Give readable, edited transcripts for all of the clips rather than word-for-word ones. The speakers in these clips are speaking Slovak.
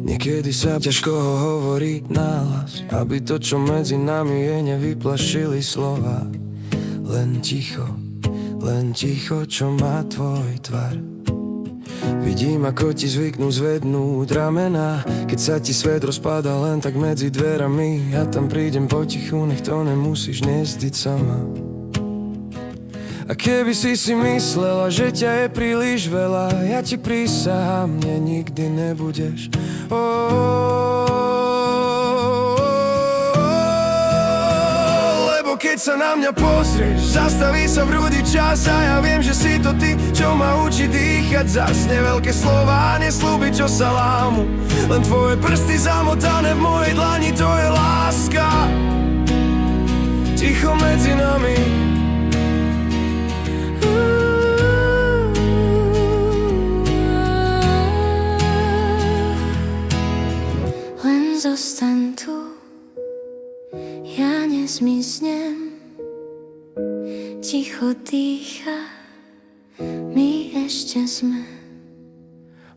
Niekedy sa ťažko hovorí nahlas, aby to, čo medzi nami je, nevyplašili slova. Len ticho, čo má tvoj tvar. Vidím, ako ti zvyknú zvednúť ramená, keď sa ti svet rozpadá len tak medzi dverami. Ja tam prídem potichu, nech to nemusíš nezdiť sama. A keby si myslela, že ťa je príliš veľa, ja ti prisahám, mne nikdy nebudeš. Lebo keď sa na mňa pozrieš, zastaví sa v hrudi čas a ja viem, že si to ty, čo ma učí dýchať. Zasne veľké slová, nesľúby, čo sa lámu, len tvoje prsty zamotané v mojej dlani, to je láska. Ticho medzi nami. Zostaň tu, ja nezmiznem. Ticho dýcha, my ešte sme.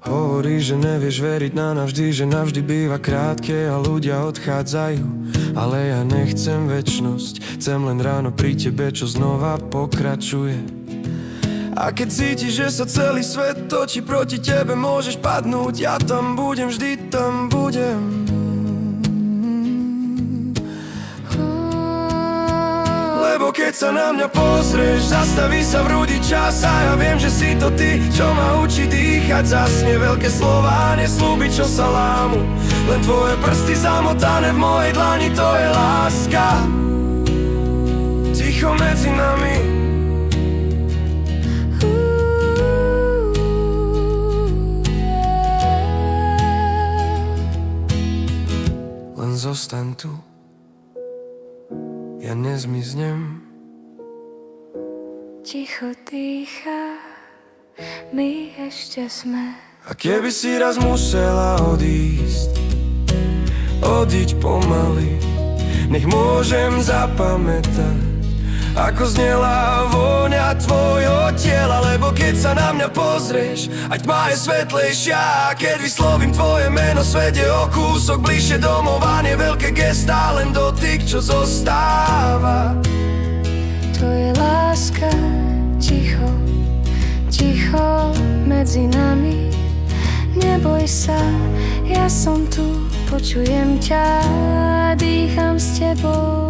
Hovoríš, že nevieš veriť na navždy, že navždy býva krátke a ľudia odchádzajú. Ale ja nechcem večnosť, chcem len ráno pri tebe, čo znova pokračuje. A keď cítiš, že sa celý svet točí proti tebe, môžeš padnúť, ja tam budem, vždy tam budem. Lebo keď sa na mňa pozrieš, zastaví sa v hrudi čas a ja viem, že si to ty, čo ma učí dýchať. Zasne veľké slová, nesľúby, čo sa lámu, len tvoje prsty zamotané v mojej dlani, to je láska. Ticho medzi nami. Len zostaň tu, ja nezmiznem. Ticho dýcha, my ešte sme. A keby si raz musela odísť, odiť pomaly, nech môžem zapamätať, ako znela vôňa tvojho tela. Lebo keď sa na mňa pozrieš, ať tma je svetlejšia, a keď vyslovím tvoje meno, svet je o kúsok bližšie domov a nie veľké gestá, len dotyk, čo zostáva. To je láska, ticho, ticho medzi nami. Neboj sa, ja som tu, počujem ťa, dýcham s tebou.